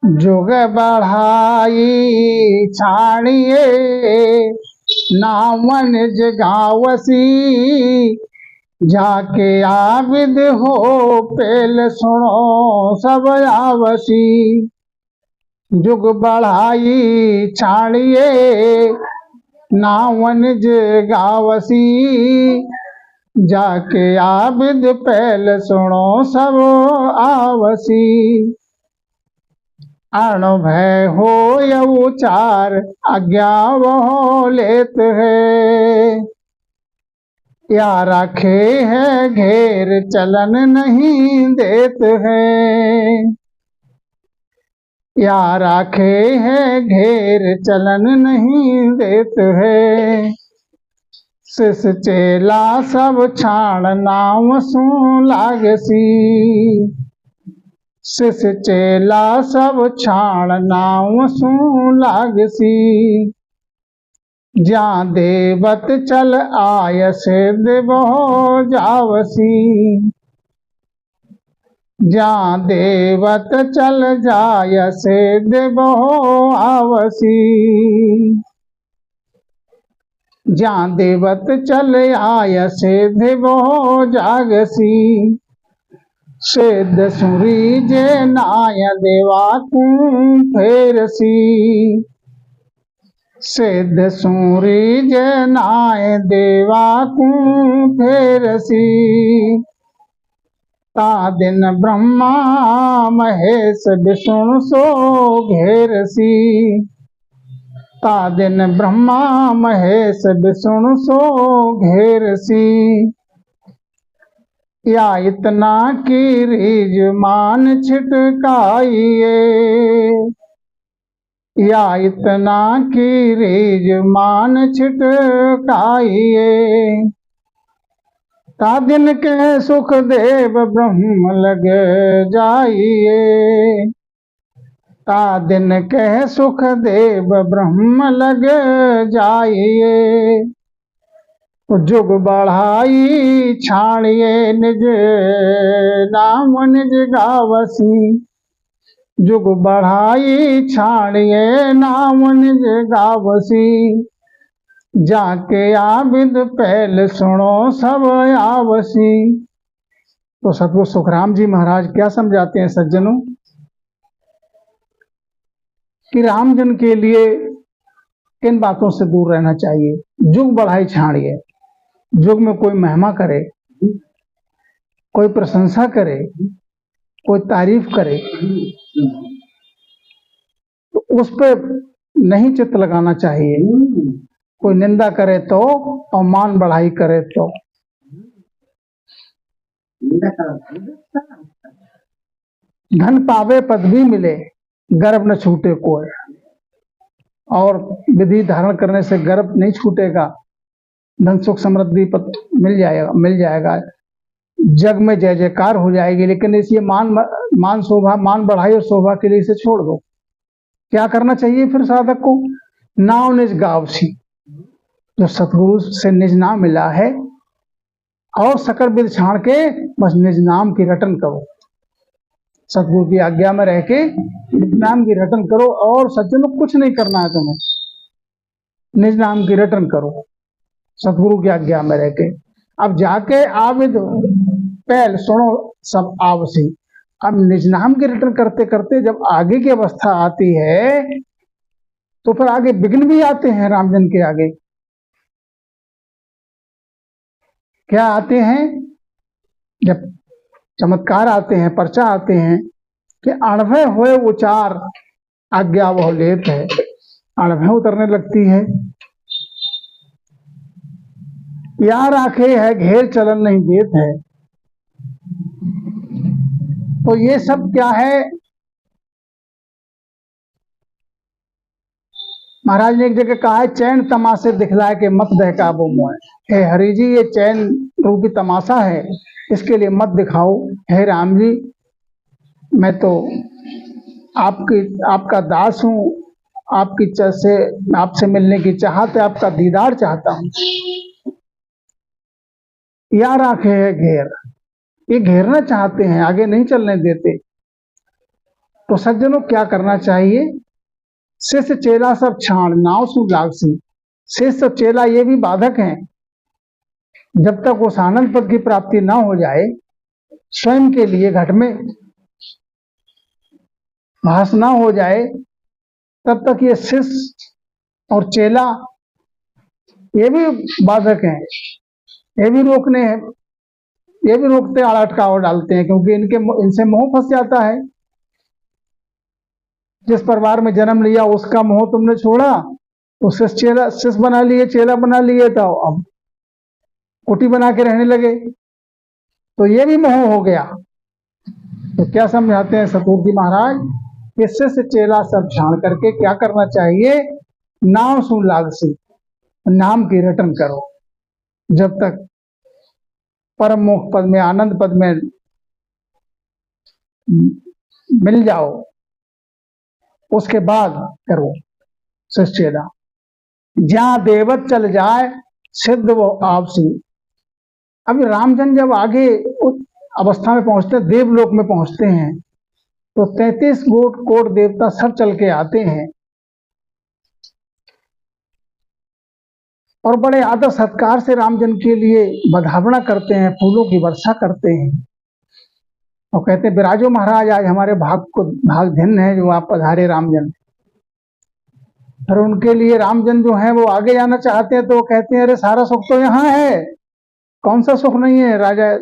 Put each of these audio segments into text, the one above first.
जुग बढ़ाई छाड़िए नामन जगावसी जाके आबिद हो पेल सुनो सब आवसी। जुग बढ़ाई छाड़िए नावन जगावसी जाके आबिद पेल सुनो सब आवसी। अण भय हो या उचार आज्ञा वो लेत है या रखे है घेर चलन नहीं देत है या रखे है घेर चलन नहीं देत है। शिष चेला सब छाण नाम सू लागसी शिष चेला सब छाण नाम सू लागसी ज्या देवत चल आय सिद्ध बहु जावसी ज्या देवत चल जाय सिद्ध बहु आवसी ज्या देवत चल आय सिद्ध बहु जागसी सिद्ध सुरी जे नाय देवा कू फेरसी सिद्ध सूरी जे नाय देवा कू फेरसी ता दिन ब्रह्मा महेश विष्णु सो घेरसी ता दिन ब्रह्मा महेश विष्णु सो घेरसी या इतना की रीज मान छिटकाइए या इतना की रीज मान छिटकाइए ता दिन के सुख देव ब्रह्म लग जाइए ता दिन के सुख देव ब्रह्म लग जाइए। जुग बढ़ाई छाड़िए निज नाम निज गावसी जुग बढ़ाई छाड़िए नाम निज गावसी जाके आबिद पहल सुनो सब आवसी। तो सतगुरु सुखराम जी महाराज क्या समझाते हैं सज्जनों कि रामजन के लिए किन बातों से दूर रहना चाहिए। जुग बढ़ाई छाड़िए, जुग में कोई महिमा करे, कोई प्रशंसा करे, कोई तारीफ करे तो उस पर नहीं चित्त लगाना चाहिए। कोई निंदा करे तो और मान बढ़ाई करे तो धन पावे पदवी मिले गर्व न छूटे कोई और विधि धारण करने से गर्व नहीं छूटेगा। धन सुख समृद्धि मिल जाएगा जग में जय जयकार हो जाएगी। लेकिन इसे मान शोभा मान बढ़ाई और शोभा के लिए इसे छोड़ दो। क्या करना चाहिए फिर साधक को? नाव निज गावसी, जो सतगुरु से निज नाम मिला है और सकल विद छाड़ के बस निज नाम की रटन करो। सतगुरु की आज्ञा में रह के निज नाम की रटन करो और सज्जनों कुछ नहीं करना है तुम्हें, निज नाम की रटन करो सतगुरु की आज्ञा में रह के। अब जाके आविद पहल सुनो सब आवसी। अब निज नाम की रटन करते करते जब आगे की अवस्था आती है तो फिर आगे विघ्न भी आते हैं। रामजन के आगे क्या आते हैं? जब चमत्कार आते हैं, पर्चा आते हैं कि अणभय हुए उचार आज्ञा वह लेत है। अणभय उतरने लगती है, या राखे है घेर चलन नहीं देत है। तो ये सब क्या है? महाराज ने एक जगह कहा है चैन तमाशे दिखलाए के मत दहकाबो मोह। हे हरि जी, ये चैन रूपी तमाशा है, इसके लिए मत दिखाओ। हे राम जी, मैं तो आपका दास हूँ, आपसे मिलने की चाहत है, आपका दीदार चाहता हूँ। या राखे है घेर, ये घेरना चाहते हैं, आगे नहीं चलने देते। तो सज्जनों क्या करना चाहिए? शिष्य चेला सब छाण नाव सु लागसी। शिष्य चेला ये भी बाधक हैं। जब तक उस आनंद पद की प्राप्ति ना हो जाए, स्वयं के लिए घट में भास ना हो जाए, तब तक ये शिष्य और चेला ये भी बाधक हैं। ये भी रोकने हैं, ये भी रोकते आड़ा अटकाव डालते हैं, क्योंकि इनसे मोह फंस जाता है। जिस परिवार में जन्म लिया उसका मोह तुमने छोड़ा, तो शिष्य बना लिए, चेला बना लिए, तो अब कुटी बना के रहने लगे, तो ये भी मोह हो गया। तो क्या समझाते हैं सतगुरु जी महाराज? कि शिष्य चेला सब छाण करके क्या करना चाहिए? नाम सुन लागसी, नाम की रटन करो। जब तक परम मोक्ष पद में, आनंद पद में मिल जाओ, उसके बाद करो शिष्य चेला। जहां देवत चल जाए सिद्ध वो आपसी। अभी रामचंद्र जब आगे उस अवस्था में पहुंचते, देवलोक में पहुंचते हैं, तो 33 कोट देवता सब चल के आते हैं और बड़े आदर सत्कार से रामजन के लिए बधावना करते हैं, फूलों की वर्षा करते हैं और कहते हैं, विराजो महाराज, आज हमारे भाग भिन्न है जो आप पधारे रामजन। फिर उनके लिए रामजन जो है वो आगे जाना चाहते हैं, तो वो कहते हैं, अरे सारा सुख तो यहाँ है, कौन सा सुख नहीं है? राजा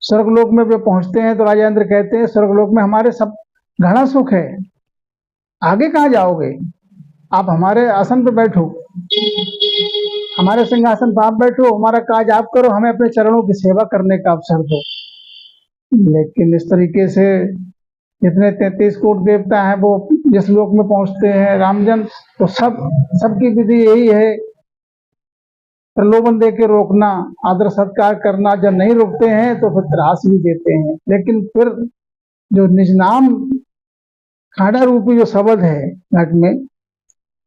स्वर्गलोक में जब पहुंचते हैं तो राजा इंद्र कहते हैं, स्वर्गलोक में हमारे सब घना सुख है, आगे कहाँ जाओगे? आप हमारे आसन पे बैठो, हमारे सिंहासन पर आप बैठो, हमारा काज आप करो, हमें अपने चरणों की सेवा करने का अवसर दो। लेकिन इस तरीके से जितने 33 कोट देवता हैं वो जिस लोक में पहुंचते हैं रामजन, तो सबकी विधि यही है, प्रलोभन दे के रोकना, आदर सत्कार करना। जब नहीं रोकते हैं तो फिर त्रास भी देते हैं। लेकिन फिर जो निज नाम खाड़ा रूपी जो शब्द है घट में,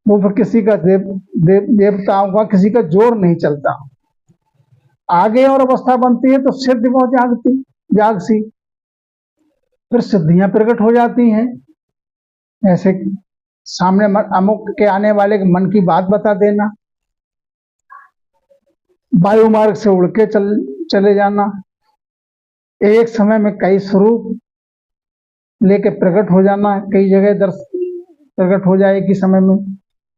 वो फिर किसी का देवताओं का किसी का जोर नहीं चलता। आगे और अवस्था बनती है तो सिद्धि बहुत जागसी, फिर सिद्धियां प्रकट हो जाती हैं। ऐसे सामने अमुक के आने वाले के मन की बात बता देना, वायु मार्ग से उड़ के चले जाना, एक समय में कई स्वरूप लेके प्रकट हो जाना, कई जगह प्रकट हो जाए कि समय में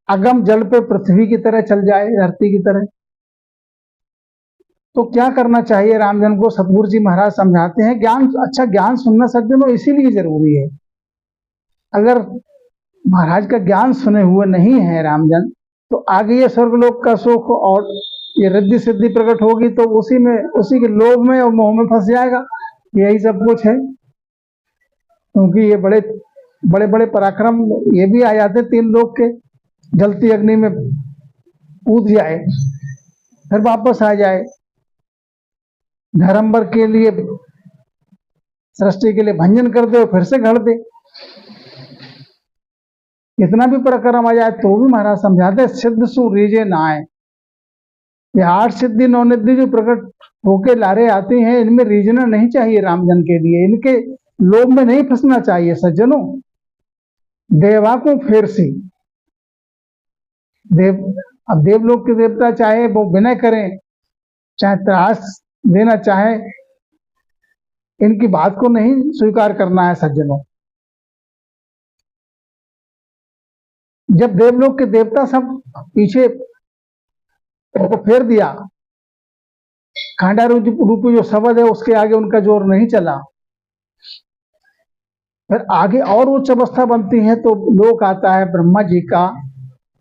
अगम जल पे पृथ्वी की तरह चल जाए, धरती की तरह। तो क्या करना चाहिए? रामजन को सतगुरु जी महाराज समझाते हैं, ज्ञान सुनना सज्जनों इसीलिए जरूरी है। अगर महाराज का ज्ञान सुने हुए नहीं है रामजन, तो आगे ये स्वर्गलोक का सुख और ये रिद्धि सिद्धि प्रकट होगी, तो उसी के लोभ में और मोह में फंस जाएगा। यही सब कुछ है। क्योंकि ये बड़े बड़े पराक्रम ये भी आ जाते 3 लोग के, जलती अग्नि में कूद जाए फिर वापस आ जाए, धर्मवर के लिए सृष्टि के लिए भंजन कर दे, फिर से घड़ दे। इतना भी पराक्रम आ जाए तो भी महाराज समझाते, सिद्ध सु रीजे ना आए। ये 8 सिद्धि 9 निधि जो प्रकट होके लारे आते हैं, इनमें रीझना नहीं चाहिए रामजन के लिए, इनके लोभ में नहीं फंसना चाहिए सज्जनों। देवा को फेर सी अब देवलोक के देवता चाहे वो विनय करें, चाहे त्रास देना चाहे, इनकी बात को नहीं स्वीकार करना है सज्जनों। जब देवलोक के देवता सब पीछे को फेर दिया, खांडा रूपी जो शब्द है उसके आगे उनका जोर नहीं चला, फिर आगे और उच्च अवस्था बनती है तो लोक आता है ब्रह्मा जी का,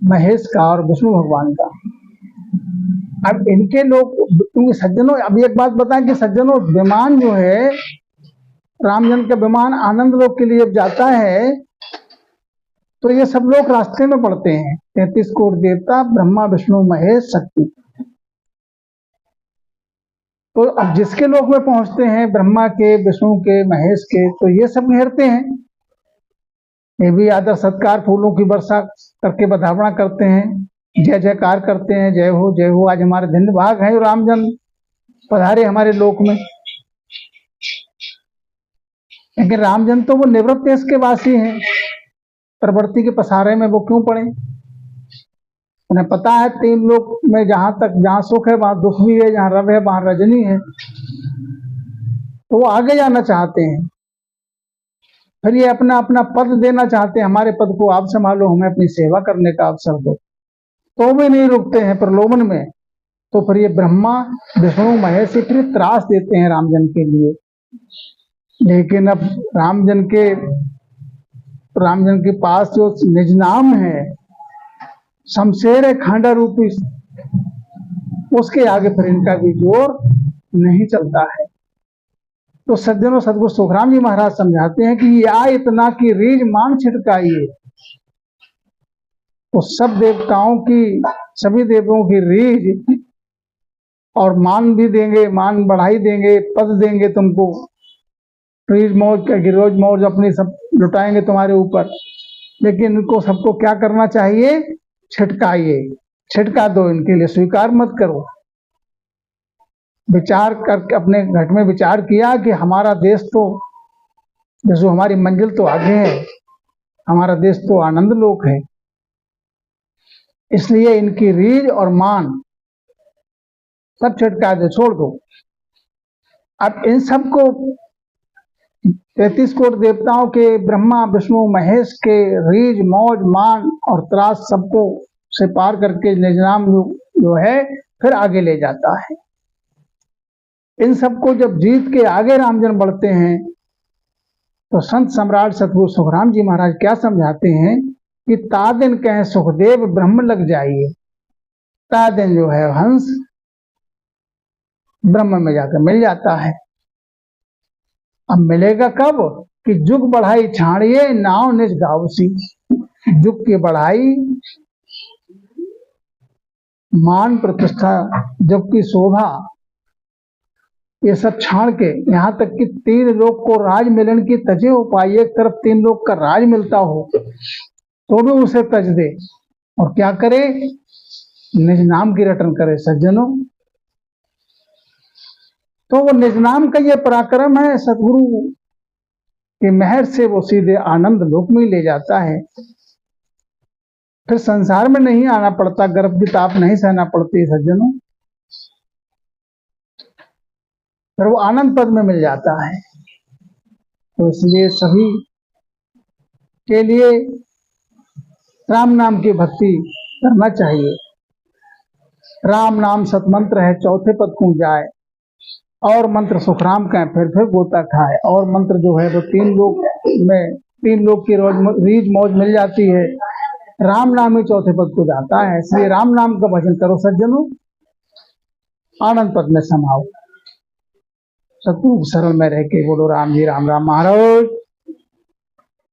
महेश का और विष्णु भगवान का। अब इनके लोग, सज्जनों अब एक बात बताएं कि सज्जनों, विमान जो है रामजन का विमान आनंद लोक के लिए जब जाता है तो ये सब लोग रास्ते में पड़ते हैं, 33 कोट देवता, ब्रह्मा विष्णु महेश शक्ति। तो अब जिसके लोक में पहुंचते हैं, ब्रह्मा के, विष्णु के, महेश के, तो ये सब घेरते हैं। ये भी आदर सत्कार फूलों की वर्षा करके बधावना करते हैं, जय जयकार करते हैं, जय हो, आज हमारे धन्य भाग है रामजन पधारे हमारे लोक में। लेकिन रामजन तो वो निवृत्त देश के वासी हैं, प्रवृत्ति के पसारे में वो क्यों पड़े? उन्हें पता है 3 लोक में जहां सुख है वहां दुख भी है, जहां रव है वहां रजनी है, तो वो आगे जाना चाहते हैं। फिर ये अपना अपना पद देना चाहते हैं, हमारे पद को आप संभालो, हमें अपनी सेवा करने का अवसर दो, तो भी नहीं रुकते हैं प्रलोभन में। तो फिर ये ब्रह्मा विष्णु महेश से फिर त्रास देते हैं रामजन के लिए। लेकिन अब रामजन के पास जो निज नाम है, शमशेर है खांडा रूपी, उसके आगे फिर इनका भी जोर नहीं चलता है। तो सज्जनों, सदगुरु सुखराम जी महाराज समझाते हैं कि या इतना की रीझ मान छिटकाइए। तो सब देवताओं की, सभी देवों की रीझ और मान भी देंगे, मान बढ़ाई देंगे, पद देंगे तुमको, रीझ मौज का गिरोज मौज अपनी सब लुटाएंगे तुम्हारे ऊपर। लेकिन इनको सबको क्या करना चाहिए? छिटकाइए, छिटका दो, इनके लिए स्वीकार मत करो। विचार करके अपने घट में विचार किया कि हमारा देश तो, जैसे हमारी मंजिल तो आगे है, हमारा देश तो आनंद लोक है, इसलिए इनकी रीझ और मान सब छिटका दे, छोड़ दो। अब इन सबको 33 करोड़ देवताओं के, ब्रह्मा विष्णु महेश के रीझ मौज मान और त्रास सबको से पार करके निजनाम जो है फिर आगे ले जाता है। इन सबको जब जीत के आगे रामजन बढ़ते हैं तो संत सम्राट सतगुरु सुखराम जी महाराज क्या समझाते हैं कि तादिन कहे सुखदेव ब्रह्म लग जाइए। तादिन जो है हंस ब्रह्म में जाकर मिल जाता है। अब मिलेगा कब? कि जुग बढ़ाई छाड़िए नाव निज गावसी। जुग की बढ़ाई, मान प्रतिष्ठा, जुग की शोभा, ये सब छाड़ के यहां तक कि 3 लोग को राज मिलन की तजे हो पाई। एक तरफ 3 लोग का राज मिलता हो तो भी उसे तज दे, और क्या करे? निज नाम की रटन करे सज्जनों। तो वो निज नाम का ये पराक्रम है, सतगुरु की मेहर से वो सीधे आनंद लोक में ले जाता है। फिर संसार में नहीं आना पड़ता, गर्भ की ताप नहीं सहना पड़ती सज्जनों, फिर वो आनंद पद में मिल जाता है। तो इसलिए सभी के लिए राम नाम की भक्ति करना चाहिए। राम नाम सतमंत्र है, चौथे पद को जाए, और मंत्र सुखराम का फिर गोता खाए। और मंत्र जो है वो 3 लोग में, 3 लोग की रीझ मौज मिल जाती है। राम नाम ही चौथे पद को जाता है। इसलिए राम नाम का भजन करो सज्जनों, आनंद पद में समाओ। सतगुरु शरण में रह के बोलो राम जी राम राम महाराज।